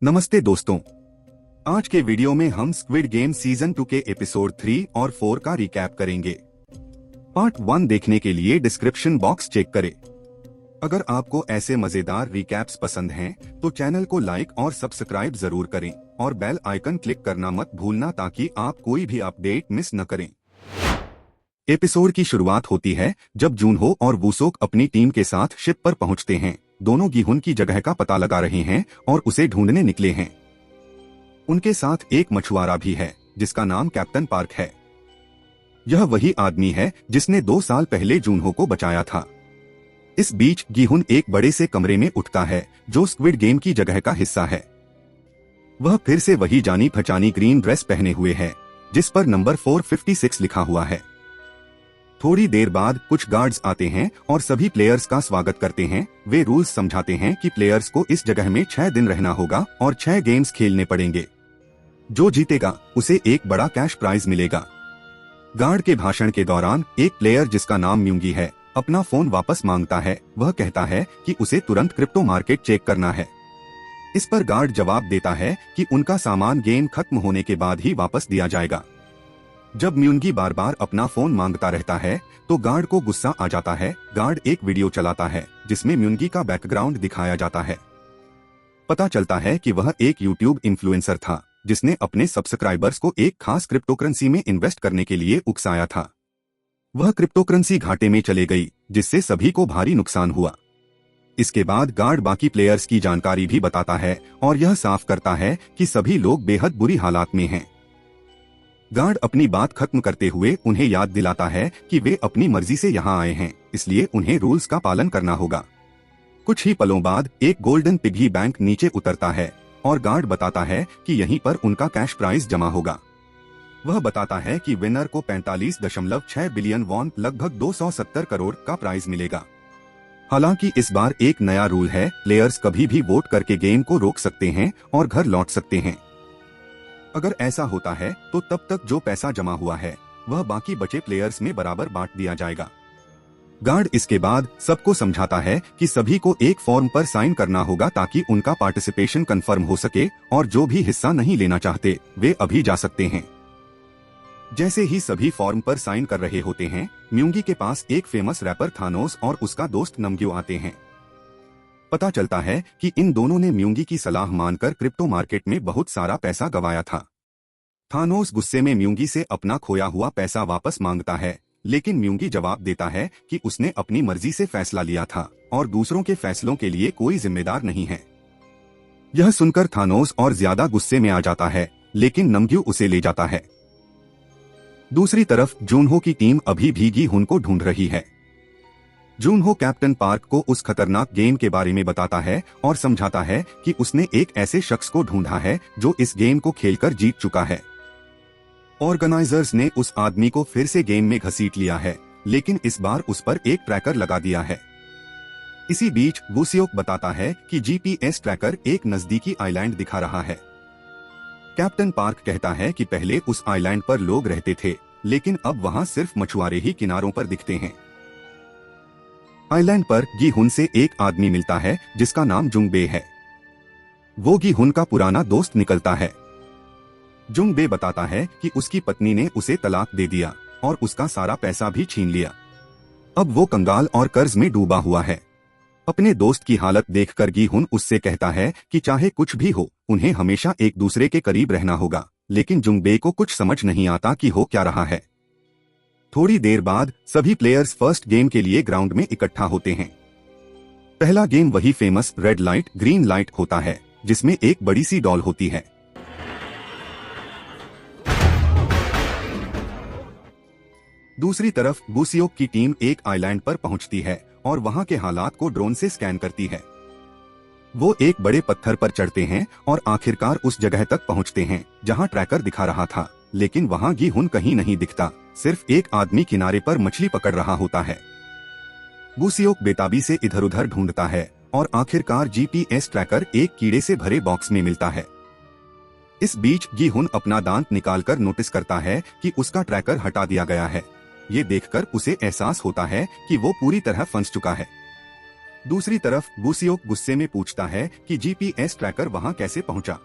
नमस्ते दोस्तों, आज के वीडियो में हम स्क्विड गेम सीजन 2 के एपिसोड 3 और 4 का रिकैप करेंगे। पार्ट 1 देखने के लिए डिस्क्रिप्शन बॉक्स चेक करें। अगर आपको ऐसे मजेदार रिकैप्स पसंद हैं, तो चैनल को लाइक और सब्सक्राइब जरूर करें और बेल आइकन क्लिक करना मत भूलना ताकि आप कोई भी अपडेट मिस न करें। एपिसोड की शुरुआत होती है जब जूनहो और वूसोक अपनी टीम के साथ शिप पर पहुंचते हैं। दोनों गिहुन की जगह का पता लगा रहे हैं और उसे ढूंढने निकले हैं। उनके साथ एक मछुआरा भी है जिसका नाम कैप्टन पार्क है। यह वही आदमी है जिसने 2 साल पहले जूनहो को बचाया था। इस बीच गिहुन एक बड़े से कमरे में उठता है जो स्क्विड गेम की जगह का हिस्सा है। वह फिर से वही जानी पहचानी ग्रीन ड्रेस पहने हुए है जिस पर नंबर 456 लिखा हुआ है। थोड़ी देर बाद कुछ गार्ड्स आते हैं और सभी प्लेयर्स का स्वागत करते हैं। वे रूल्स समझाते हैं कि प्लेयर्स को इस जगह में 6 दिन रहना होगा और 6 गेम्स खेलने पड़ेंगे। जो जीतेगा उसे एक बड़ा कैश प्राइज मिलेगा। गार्ड के भाषण के दौरान एक प्लेयर जिसका नाम म्यूंगी है अपना फोन वापस मांगता है। वह कहता है कि उसे तुरंत क्रिप्टो मार्केट चेक करना है। इस पर गार्ड जवाब देता है कि उनका सामान गेम खत्म होने के बाद ही वापस दिया जाएगा। जब म्यूंगी बार बार अपना फोन मांगता रहता है तो गार्ड को गुस्सा आ जाता है। गार्ड एक वीडियो चलाता है जिसमें म्यूंगी का बैकग्राउंड दिखाया जाता है। पता चलता है कि वह एक यूट्यूब इन्फ्लुएंसर था जिसने अपने सब्सक्राइबर्स को एक खास क्रिप्टोकरेंसी में इन्वेस्ट करने के लिए उकसाया था। वह क्रिप्टोकरेंसी घाटे में चले गई जिससे सभी को भारी नुकसान हुआ। इसके बाद गार्ड बाकी प्लेयर्स की जानकारी भी बताता है और यह साफ करता है कि सभी लोग बेहद बुरी हालात में हैं। गार्ड अपनी बात खत्म करते हुए उन्हें याद दिलाता है कि वे अपनी मर्जी से यहाँ आए हैं, इसलिए उन्हें रूल्स का पालन करना होगा। कुछ ही पलों बाद एक गोल्डन पिग्गी बैंक नीचे उतरता है और गार्ड बताता है कि यहीं पर उनका कैश प्राइज जमा होगा। वह बताता है कि विनर को 45.6 बिलियन वॉन लगभग 270 करोड़ का प्राइज मिलेगा। हालांकि इस बार एक नया रूल है, प्लेयर्स कभी भी वोट करके गेम को रोक सकते हैं और घर लौट सकते हैं। अगर ऐसा होता है तो तब तक जो पैसा जमा हुआ है वह बाकी बचे प्लेयर्स में बराबर बांट दिया जाएगा। गार्ड इसके बाद सबको समझाता है कि सभी को एक फॉर्म पर साइन करना होगा ताकि उनका पार्टिसिपेशन कंफर्म हो सके और जो भी हिस्सा नहीं लेना चाहते वे अभी जा सकते हैं। जैसे ही सभी फॉर्म पर साइन कर रहे होते हैं, म्यूंगी के पास एक फेमस रैपर थानोस और उसका दोस्त नमग्यू आते हैं। पता चलता है कि इन दोनों ने म्यूंगी की सलाह मानकर क्रिप्टो मार्केट में बहुत सारा पैसा गंवाया था। थानोस गुस्से में म्यूंगी से अपना खोया हुआ पैसा वापस मांगता है, लेकिन म्यूंगी जवाब देता है कि उसने अपनी मर्जी से फैसला लिया था और दूसरों के फैसलों के लिए कोई जिम्मेदार नहीं है। यह सुनकर थानोस और ज्यादा गुस्से में आ जाता है, लेकिन नमग्यू उसे ले जाता है। दूसरी तरफ जूनहो की टीम अभी भी गिहुन को ढूंढ रही है। जूनहो कैप्टन पार्क को उस खतरनाक गेम के बारे में बताता है और समझाता है कि उसने एक ऐसे शख्स को ढूंढा है जो इस गेम को खेलकर जीत चुका है। ऑर्गेनाइजर्स ने उस आदमी को फिर से गेम में घसीट लिया है, लेकिन इस बार उस पर एक ट्रैकर लगा दिया है। इसी बीच वूसियोक बताता है कि जीपीएस ट्रैकर एक नजदीकी आइलैंड दिखा रहा है। कैप्टन पार्क कहता है कि पहले उस आइलैंड पर लोग रहते थे, लेकिन अब वहाँ सिर्फ मछुआरे ही किनारों पर दिखते हैं। आइलैंड पर गिहुन से एक आदमी मिलता है जिसका नाम जुंगबे है। वो गिहुन का पुराना दोस्त निकलता है। जुंगबे बताता है कि उसकी पत्नी ने उसे तलाक दे दिया और उसका सारा पैसा भी छीन लिया। अब वो कंगाल और कर्ज में डूबा हुआ है। अपने दोस्त की हालत देखकर गिहुन उससे कहता है कि चाहे कुछ भी हो, उन्हें हमेशा एक दूसरे के करीब रहना होगा, लेकिन जुंगबे को कुछ समझ नहीं आता कि हो क्या रहा है। थोड़ी देर बाद सभी प्लेयर्स फर्स्ट गेम के लिए ग्राउंड में इकट्ठा होते हैं। पहला गेम वही famous red light green light होता है जिसमें एक बड़ी सी डॉल होती है। दूसरी तरफ वूसियोक की टीम एक आइलैंड पर पहुंचती है और वहां के हालात को ड्रोन से स्कैन करती है। वो एक बड़े पत्थर पर चढ़ते हैं और आखिरकार उस जगह तक पहुंचते हैं जहां ट्रैकर दिखा रहा था, लेकिन वहां गिहुन कहीं नहीं दिखता। सिर्फ एक आदमी किनारे पर मछली पकड़ रहा होता है। वूसियोक बेताबी से इधर उधर ढूंढता है और आखिरकार जीपीएस ट्रैकर एक कीड़े से भरे बॉक्स में मिलता है। इस बीच गिहुन अपना दांत निकालकर नोटिस करता है कि उसका ट्रैकर हटा दिया गया है। ये देखकर उसे एहसास होता है कि वो पूरी तरह फंस चुका है। दूसरी तरफ बुसियोक गुस्से में पूछता है कि जीपीएस ट्रैकर वहां कैसे पहुंचा।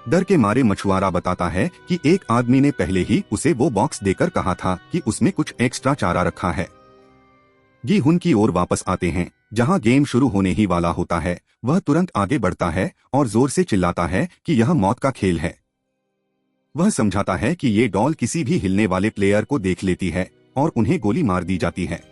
डर के मारे मछुआरा बताता है कि एक आदमी ने पहले ही उसे वो बॉक्स देकर कहा था कि उसमें कुछ एक्स्ट्रा चारा रखा है। जी हुन की ओर वापस आते हैं, जहां गेम शुरू होने ही वाला होता है। वह तुरंत आगे बढ़ता है और जोर से चिल्लाता है कि यह मौत का खेल है। वह समझाता है कि ये डॉल किसी भी हिलने वाले प्लेयर को देख लेती है और उन्हें गोली मार दी जाती है।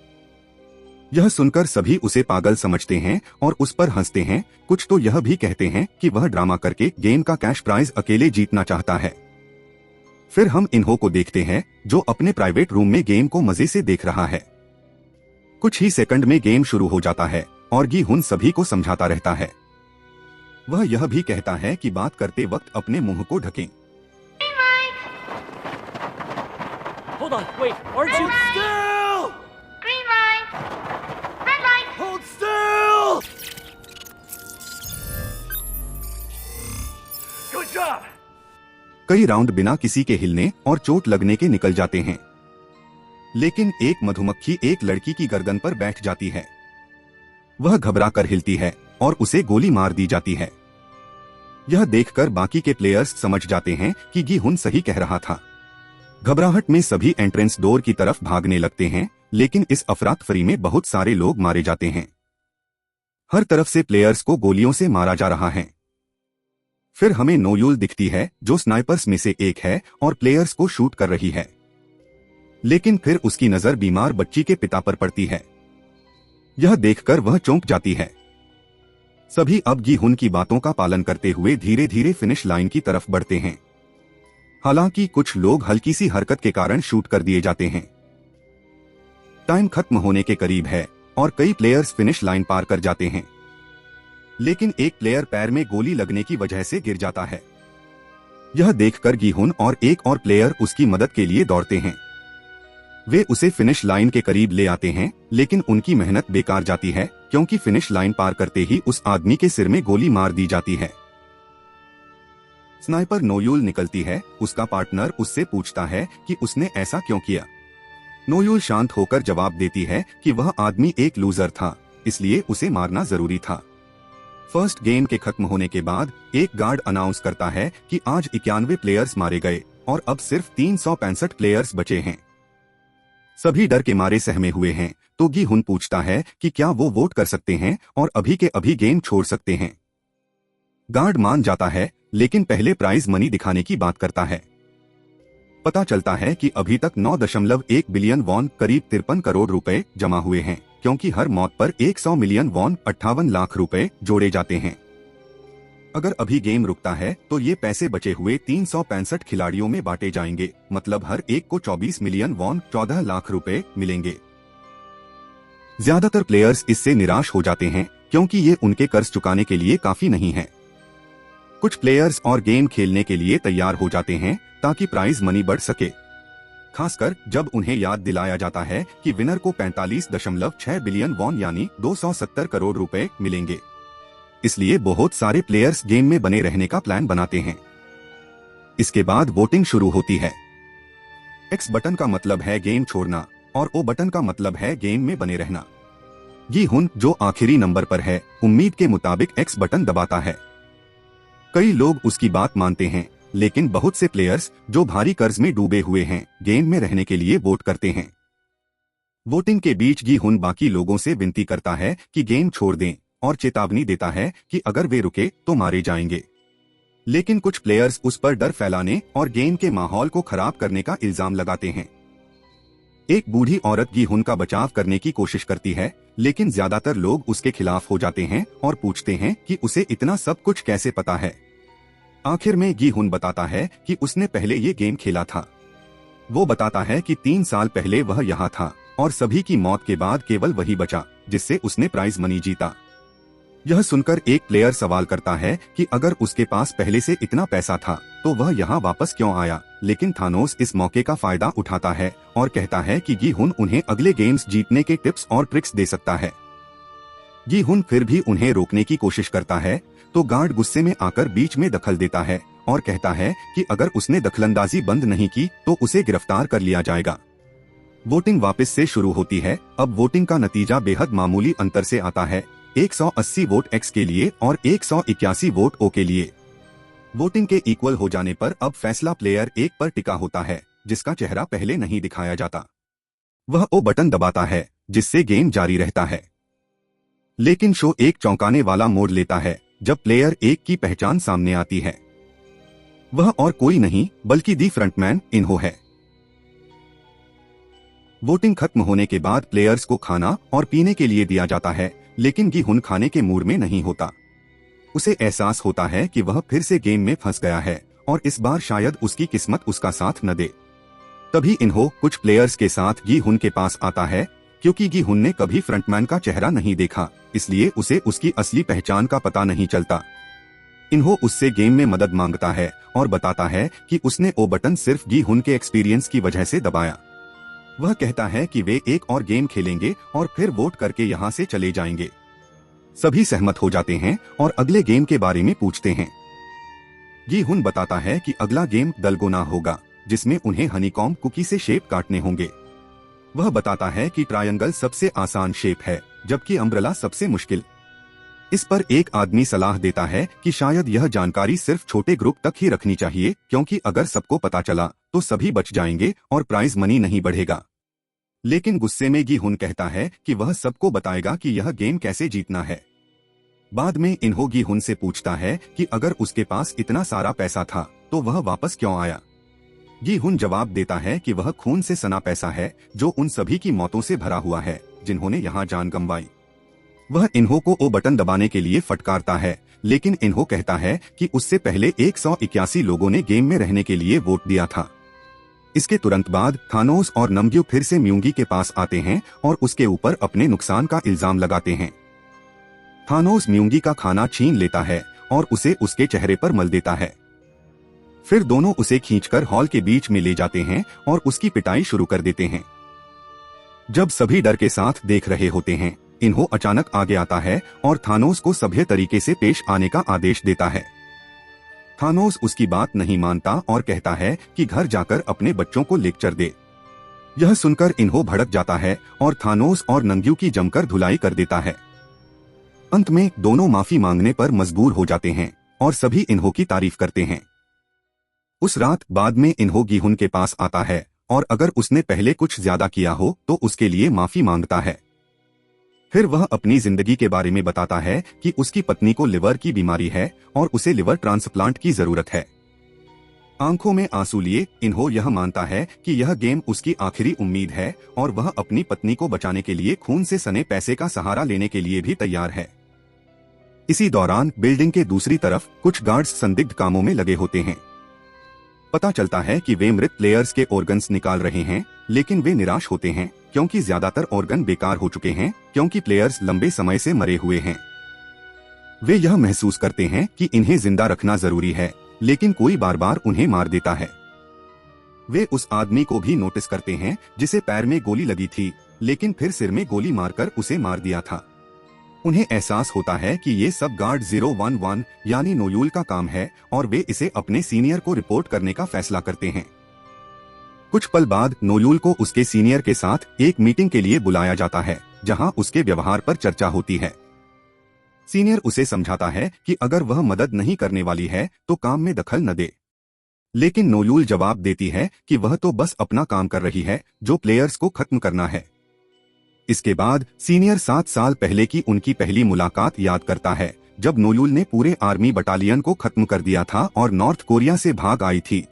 यह सुनकर सभी उसे पागल समझते हैं और उस पर हंसते हैं। कुछ तो यह भी कहते हैं कि वह ड्रामा करके गेम का कैश प्राइज अकेले जीतना चाहता है। फिर हम इन्हो को देखते हैं, जो अपने प्राइवेट रूम में गेम को मजे से देख रहा है। कुछ ही सेकंड में गेम शुरू हो जाता है और गी हुन सभी को समझाता रहता है। वह यह भी कहता है कि बात करते वक्त अपने मुंह को ढकें। Hold on, wait, aren't you? Hold still! Green light. Red light. Hold still! Good job! कई राउंड बिना किसी के हिलने और चोट लगने के निकल जाते हैं, लेकिन एक मधुमक्खी एक लड़की की गर्दन पर बैठ जाती है। वह घबरा कर हिलती है और उसे गोली मार दी जाती है। यह देखकर बाकी के प्लेयर्स समझ जाते हैं कि गी हुन सही कह रहा था। घबराहट में सभी एंट्रेंस डोर की तरफ भागने लगते हैं, लेकिन इस अफरा-तफरी में बहुत सारे लोग मारे जाते हैं। हर तरफ से प्लेयर्स को गोलियों से मारा जा रहा है। फिर हमें नोयूल दिखती है, जो स्नाइपर्स में से एक है और प्लेयर्स को शूट कर रही है। लेकिन फिर उसकी नजर बीमार बच्ची के पिता पर पड़ती है। यह देखकर वह चौंक जाती है। सभी अब गी हुन की बातों का पालन करते हुए धीरे धीरे फिनिश लाइन की तरफ बढ़ते हैं। हालांकि कुछ लोग हल्की सी हरकत के कारण शूट कर दिए जाते हैं। टाइम खत्म होने के करीब है और कई प्लेयर्स फिनिश लाइन पार कर जाते हैं, लेकिन एक प्लेयर पैर में गोली लगने की वजह से गिर जाता है। यह देखकर गी हुन और एक और प्लेयर उसकी मदद के लिए दौड़ते हैं। वे उसे फिनिश लाइन के करीब ले आते हैं, लेकिन उनकी मेहनत बेकार जाती है, क्योंकि फिनिश लाइन पार करते ही उस आदमी के सिर में गोली मार दी जाती है। स्नाइपर नोयूल निकलती है। उसका पार्टनर उससे पूछता है कि उसने ऐसा क्यों किया। नोयूल शांत होकर जवाब देती है कि वह आदमी एक लूजर था, इसलिए उसे मारना जरूरी था। फर्स्ट गेम के खत्म होने के बाद एक गार्ड अनाउंस करता है कि आज 91 प्लेयर्स मारे गए और अब सिर्फ 365 प्लेयर्स बचे हैं। सभी डर के मारे सहमे हुए हैं, तो गी हुन पूछता है कि क्या वो वोट कर सकते हैं और अभी के अभी गेम छोड़ सकते हैं। गार्ड मान जाता है, लेकिन पहले प्राइज मनी दिखाने की बात करता है। पता चलता है कि अभी तक 9.1 बिलियन वॉन करीब 53 करोड़ रुपए जमा हुए हैं, क्योंकि हर मौत पर 100 मिलियन वॉन 58 लाख रुपए जोड़े जाते हैं। अगर अभी गेम रुकता है तो ये पैसे बचे हुए 365 खिलाड़ियों में बांटे जाएंगे, मतलब हर एक को 24 मिलियन वॉन 14 लाख रुपए मिलेंगे। ज्यादातर प्लेयर्स इससे निराश हो जाते हैं, क्योंकि ये उनके कर्ज चुकाने के लिए काफी नहीं है। कुछ प्लेयर्स और गेम खेलने के लिए तैयार हो जाते हैं ताकि प्राइज मनी बढ़ सके, खासकर जब उन्हें याद दिलाया जाता है कि विनर को 45.6 बिलियन वॉन यानी 270 करोड़ रुपए मिलेंगे। इसलिए बहुत सारे प्लेयर्स गेम में बने रहने का प्लान बनाते हैं। इसके बाद वोटिंग शुरू होती है। एक्स बटन का मतलब है गेम छोड़ना और ओ बटन का मतलब है गेम में बने रहना। गी हुन, जो आखिरी नंबर पर है, उम्मीद के मुताबिक एक्स बटन दबाता है। कई लोग उसकी बात मानते हैं, लेकिन बहुत से प्लेयर्स जो भारी कर्ज में डूबे हुए हैं, गेम में रहने के लिए वोट करते हैं। वोटिंग के बीच गी हुन बाकी लोगों से विनती करता है कि गेम छोड़ दें और चेतावनी देता है कि अगर वे रुके तो मारे जाएंगे। लेकिन कुछ प्लेयर्स उस पर डर फैलाने और गेम के माहौल को खराब करने का इल्जाम लगाते हैं। एक बूढ़ी औरत गी हुन का बचाव करने की कोशिश करती है, लेकिन ज्यादातर लोग उसके खिलाफ हो जाते हैं और पूछते हैं कि उसे इतना सब कुछ कैसे पता है। आखिर में गी हुन बताता है कि उसने पहले ये गेम खेला था। वो बताता है कि 3 साल पहले वह यहाँ था और सभी की मौत के बाद केवल वही बचा जिससे उसने प्राइज मनी जीता। यह सुनकर एक प्लेयर सवाल करता है कि अगर उसके पास पहले से इतना पैसा था तो वह यहाँ वापस क्यों आया, लेकिन थानोस इस मौके का फायदा उठाता है और कहता है कि गी हुन उन्हें अगले गेम्स जीतने के टिप्स और ट्रिक्स दे सकता है। गी हुन फिर भी उन्हें रोकने की कोशिश करता है, तो गार्ड गुस्से में आकर बीच में दखल देता है और कहता है कि अगर उसने दखलंदाजी बंद नहीं की तो उसे गिरफ्तार कर लिया जाएगा। वोटिंग वापस से शुरू होती है। अब वोटिंग का नतीजा बेहद मामूली अंतर से आता है। 180 वोट एक्स के लिए और 181 वोट ओ के लिए। वोटिंग के इक्वल हो जाने पर अब फैसला प्लेयर 1 पर टिका होता है, जिसका चेहरा पहले नहीं दिखाया जाता। वह ओ बटन दबाता है, जिससे गेम जारी रहता है। लेकिन शो एक चौंकाने वाला मोड़ लेता है जब प्लेयर 1 की पहचान सामने आती है। वह और कोई नहीं बल्कि दी फ्रंटमैन इन्हो है। वोटिंग खत्म होने के बाद प्लेयर्स को खाना और पीने के लिए दिया जाता है, लेकिन गी-हुन खाने के मूड में नहीं होता। उसे एहसास होता है कि वह फिर से गेम में फंस गया है और इस बार शायद उसकी किस्मत उसका साथ न दे। तभी इन्हो कुछ प्लेयर्स के साथ गी-हुन के पास आता है। क्योंकि गी-हुन ने कभी फ्रंटमैन का चेहरा नहीं देखा, इसलिए उसे उसकी असली पहचान का पता नहीं चलता। इन्हो उससे गेम में मदद मांगता है और बताता है कि उसने ओ बटन सिर्फ गी-हुन के एक्सपीरियंस की वजह से दबाया। वह कहता है कि वे एक और गेम खेलेंगे और फिर वोट करके यहाँ से चले जाएंगे। सभी सहमत हो जाते हैं और अगले गेम के बारे में पूछते हैं। गी-हुन बताता है कि अगला गेम दलगोना होगा, जिसमें उन्हें हनीकॉम्ब कुकी से शेप काटने होंगे। वह बताता है कि ट्रायंगल सबसे आसान शेप है, जबकि अम्ब्रेला सबसे मुश्किल। इस पर एक आदमी सलाह देता है कि शायद यह जानकारी सिर्फ छोटे ग्रुप तक ही रखनी चाहिए, क्योंकि अगर सबको पता चला तो सभी बच जाएंगे और प्राइज मनी नहीं बढ़ेगा। लेकिन गुस्से में गी-हुन कहता है कि वह सबको बताएगा कि यह गेम कैसे जीतना है। बाद में इन्हो गी-हुन से पूछता है कि अगर उसके पास इतना सारा पैसा था तो वह वापस क्यों आया। गी-हुन जवाब देता है कि वह खून से सना पैसा है जो उन सभी की मौतों से भरा हुआ है जिन्होंने यहाँ जान गंवाई। वह इन्हो को ओ बटन दबाने के लिए फटकारता है, लेकिन इन्हो कहता है कि उससे पहले 181 लोगों ने गेम में रहने के लिए वोट दिया था। इसके तुरंत बाद थानोस और नमग्यू फिर से म्यूंगी के पास आते हैं और उसके ऊपर अपने नुकसान का इल्जाम लगाते हैं। थानोस म्यूंगी का खाना छीन लेता है और उसे उसके चेहरे पर मल देता है। फिर दोनों उसे खींचकर हॉल के बीच में ले जाते हैं और उसकी पिटाई शुरू कर देते हैं। जब सभी डर के साथ देख रहे होते हैं, इन्हो अचानक आगे आता है और थानोस को सभ्य तरीके से पेश आने का आदेश देता है। थानोस उसकी बात नहीं मानता और कहता है कि घर जाकर अपने बच्चों को लेक्चर दे। यह सुनकर इन्हो भड़क जाता है और थानोस और नंग्यू की जमकर धुलाई कर देता है। अंत में दोनों माफी मांगने पर मजबूर हो जाते हैं और सभी इन्हो की तारीफ करते हैं। उस रात बाद में इन्हो गी-हुन के पास आता है और अगर उसने पहले कुछ ज्यादा किया हो तो उसके लिए माफी मांगता है। फिर वह अपनी जिंदगी के बारे में बताता है कि उसकी पत्नी को लिवर की बीमारी है और उसे लिवर ट्रांसप्लांट की जरूरत है। आंखों में आंसू लिए इन्हो यह मानता है कि यह गेम उसकी आखिरी उम्मीद है और वह अपनी पत्नी को बचाने के लिए खून से सने पैसे का सहारा लेने के लिए भी तैयार है। इसी दौरान बिल्डिंग के दूसरी तरफ कुछ गार्ड्स संदिग्ध कामों में लगे होते हैं। पता चलता है कि वे मृत प्लेयर्स के ऑर्गन्स निकाल रहे हैं, लेकिन वे निराश होते हैं क्योंकि ज्यादातर ऑर्गन बेकार हो चुके हैं, क्योंकि प्लेयर्स लंबे समय से मरे हुए हैं। वे यह महसूस करते हैं कि इन्हें जिंदा रखना जरूरी है, लेकिन कोई बार बार उन्हें मार देता है। वे उस आदमी को भी नोटिस करते हैं जिसे पैर में गोली लगी थी, लेकिन फिर सिर में गोली मारकर उसे मार दिया था। उन्हें एहसास होता है कि ये सब गार्ड 011 यानी नोयूल का काम है और वे इसे अपने सीनियर को रिपोर्ट करने का फैसला करते हैं। कुछ पल बाद नोयूल को उसके सीनियर के साथ एक मीटिंग के लिए बुलाया जाता है, जहां उसके व्यवहार पर चर्चा होती है। सीनियर उसे समझाता है कि अगर वह मदद नहीं करने वाली है तो काम में दखल न दे, लेकिन नोयूल जवाब देती है कि वह तो बस अपना काम कर रही है, जो प्लेयर्स को खत्म करना है। इसके बाद सीनियर 7 साल पहले की उनकी पहली मुलाकात याद करता है, जब नोयूल ने पूरे आर्मी बटालियन को खत्म कर दिया था और नॉर्थ कोरिया से भाग आई थी।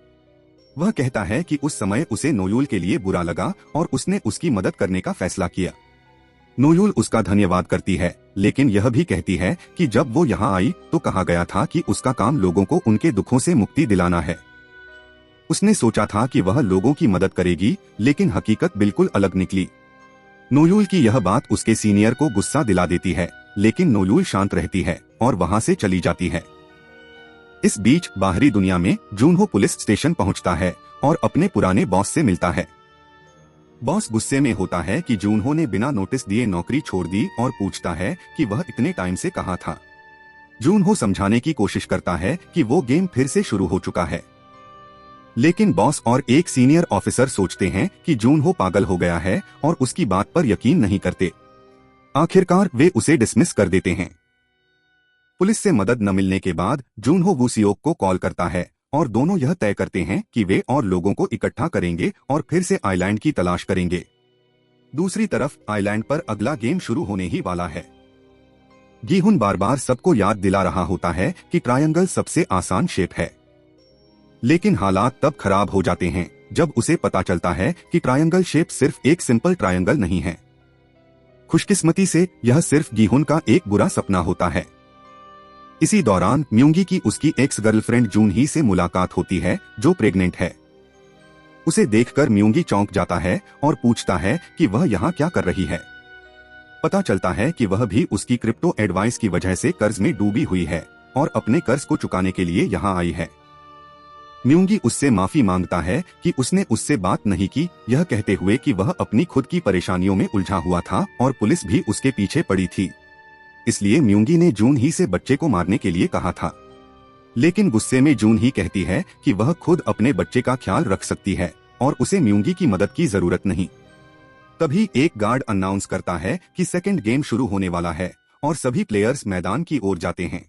वह कहता है कि उस समय उसे नोयूल के लिए बुरा लगा और उसने उसकी मदद करने का फैसला किया। नोयूल उसका धन्यवाद करती है, लेकिन यह भी कहती है कि जब वो यहाँ आई तो कहा गया था कि उसका काम लोगों को उनके दुखों से मुक्ति दिलाना है। उसने सोचा था कि वह लोगों की मदद करेगी, लेकिन हकीकत बिल्कुल अलग निकली। नोयूल की यह बात उसके सीनियर को गुस्सा दिला देती है, लेकिन नोयूल शांत रहती है और वहां से चली जाती है। इस बीच बाहरी दुनिया में जूनहो पुलिस स्टेशन पहुंचता है और अपने पुराने बॉस से मिलता है। बॉस गुस्से में होता है कि जूनहो ने बिना नोटिस दिए नौकरी छोड़ दी और पूछता है कि वह इतने टाइम से कहाँ था। जूनहो समझाने की कोशिश करता है कि वो गेम फिर से शुरू हो चुका है, लेकिन बॉस और एक सीनियर ऑफिसर सोचते हैं कि जूनहो पागल हो गया है और उसकी बात पर यकीन नहीं करते। आखिरकार वे उसे डिसमिस कर देते हैं। पुलिस से मदद न मिलने के बाद जूनहो वूसियोक को कॉल करता है और दोनों यह तय करते हैं कि वे और लोगों को इकट्ठा करेंगे और फिर से आइलैंड की तलाश करेंगे। दूसरी तरफ आइलैंड पर अगला गेम शुरू होने ही वाला है। गीहुन बार बार सबको याद दिला रहा होता है कि ट्रायंगल सबसे आसान शेप है, लेकिन हालात तब खराब हो जाते हैं जब उसे पता चलता है कि ट्रायंगल शेप सिर्फ एक सिंपल ट्रायंगल नहीं है। खुशकिस्मती से यह सिर्फ गीहुन का एक बुरा सपना होता है। इसी दौरान म्यूंगी की उसकी एक्स गर्लफ्रेंड जून ही से मुलाकात होती है जो प्रेग्नेंट है। उसे देखकर म्यूंगी चौंक जाता है और पूछता है कि वह यहाँ क्या कर रही है। पता चलता है कि वह भी उसकी क्रिप्टो एडवाइस की वजह से कर्ज में डूबी हुई है और अपने कर्ज को चुकाने के लिए यहाँ आई है। म्यूंगी उससे माफी मांगता है कि उसने उससे बात नहीं की, यह कहते हुए कि वह अपनी खुद की परेशानियों में उलझा हुआ था और पुलिस भी उसके पीछे पड़ी थी, इसलिए म्यूंगी ने जून ही से बच्चे को मारने के लिए कहा था। लेकिन गुस्से में जून ही कहती है कि वह खुद अपने बच्चे का ख्याल रख सकती है और उसे म्यूंगी की मदद की जरूरत नहीं। तभी एक गार्ड अनाउंस करता है कि सेकंड गेम शुरू होने वाला है और सभी प्लेयर्स मैदान की ओर जाते हैं।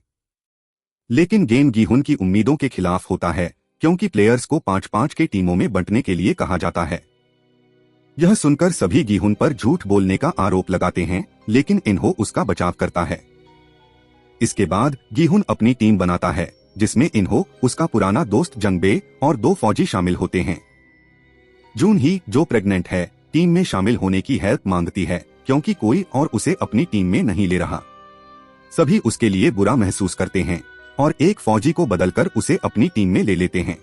लेकिन गेम गीहुन की उम्मीदों के खिलाफ होता है क्योंकि प्लेयर्स को 5-5 के टीमों में बंटने के लिए कहा जाता है। यह सुनकर सभी गीहुन पर झूठ बोलने का आरोप लगाते हैं, लेकिन इन्हो उसका बचाव करता है। इसके बाद गीहुन अपनी टीम बनाता है जिसमें इन्हो, उसका पुराना दोस्त जंगबे और 2 फौजी शामिल होते हैं। जून ही, जो प्रेग्नेंट है, टीम में शामिल होने की हेल्प मांगती है क्योंकि कोई और उसे अपनी टीम में नहीं ले रहा। सभी उसके लिए बुरा महसूस करते हैं और एक फौजी को बदलकर उसे अपनी टीम में ले लेते हैं।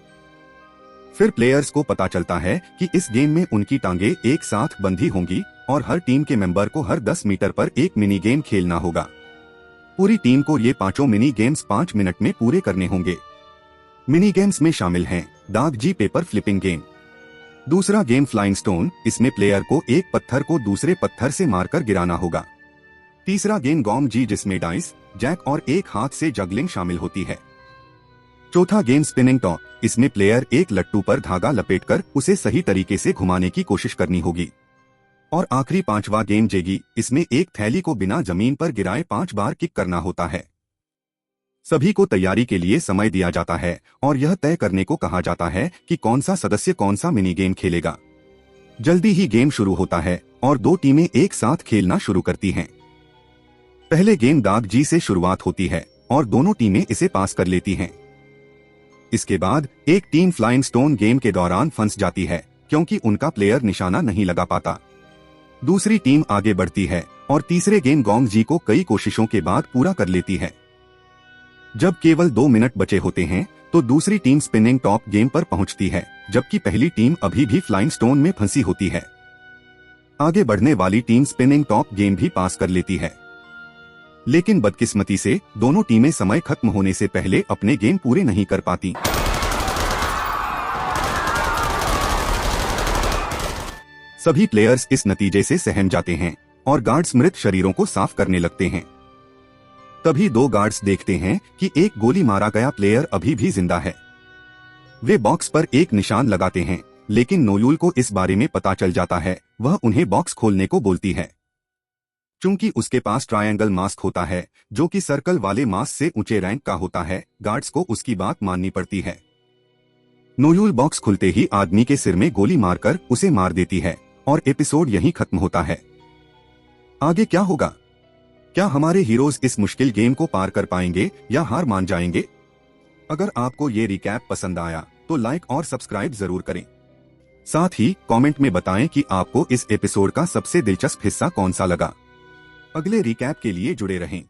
फिर प्लेयर्स को पता चलता है कि इस गेम में उनकी टांगे एक साथ बंधी होंगी और हर टीम के मेंबर को हर 10 मीटर पर एक मिनी गेम खेलना होगा। पूरी टीम को ये 5 मिनी गेम्स 5 मिनट में पूरे करने होंगे। मिनी गेम्स में शामिल हैं दाग जी पेपर फ्लिपिंग गेम, दूसरा गेम फ्लाइंग स्टोन, इसमें प्लेयर को एक पत्थर को दूसरे पत्थर से मारकर गिराना होगा। तीसरा गेम गॉम जी जिसमें डाइस, जैक और एक हाथ से जगलिंग शामिल होती है। चौथा गेम स्पिनिंग टॉप, इसमें प्लेयर एक लट्टू पर धागा लपेटकर उसे सही तरीके से घुमाने की कोशिश करनी होगी। और आखिरी 5वां गेम जेगी, इसमें एक थैली को बिना जमीन पर गिराए 5 बार किक करना होता है। सभी को तैयारी के लिए समय दिया जाता है और यह तय करने को कहा जाता है कि कौन सा सदस्य कौन सा मिनी गेम खेलेगा। जल्दी ही गेम शुरू होता है और 2 टीमें एक साथ खेलना शुरू करती हैं। पहले गेम दाग जी से शुरुआत होती है और दोनों टीमें इसे पास कर लेती हैं। इसके बाद एक टीम फ्लाइंग स्टोन गेम के दौरान फंस जाती है क्योंकि उनका प्लेयर निशाना नहीं लगा पाता। दूसरी टीम आगे बढ़ती है और तीसरे गेम गॉन्ग जी को कई कोशिशों के बाद पूरा कर लेती है। जब केवल 2 मिनट बचे होते हैं तो दूसरी टीम स्पिनिंग टॉप गेम पर पहुंचती है, जबकि पहली टीम अभी भी फ्लाइंग स्टोन में फंसी होती है। आगे बढ़ने वाली टीम स्पिनिंग टॉप गेम भी पास कर लेती है, लेकिन बदकिस्मती से दोनों टीमें समय खत्म होने से पहले अपने गेम पूरे नहीं कर पाती। सभी प्लेयर्स इस नतीजे से सहम जाते हैं और गार्ड्स मृत शरीरों को साफ करने लगते हैं। तभी 2 गार्ड्स देखते हैं कि एक गोली मारा गया प्लेयर अभी भी जिंदा है। वे बॉक्स पर एक निशान लगाते हैं, लेकिन नोयूल को इस बारे में पता चल जाता है। वह उन्हें बॉक्स खोलने को बोलती है। चूंकि उसके पास ट्रायंगल मास्क होता है जो कि सर्कल वाले मास्क से ऊंचे रैंक का होता है, गार्ड्स को उसकी बात माननी पड़ती है। नोयूल बॉक्स खुलते ही आदमी के सिर में गोली मारकर उसे मार देती है और एपिसोड यहीं खत्म होता है। आगे क्या होगा? क्या हमारे हीरोज इस मुश्किल गेम को पार कर पाएंगे या हार मान जाएंगे? अगर आपको ये रिकैप पसंद आया तो लाइक और सब्सक्राइब जरूर करें। साथ ही कमेंट में बताएं कि आपको इस एपिसोड का सबसे दिलचस्प हिस्सा कौन सा लगा। अगले रिकैप के लिए जुड़े रहें।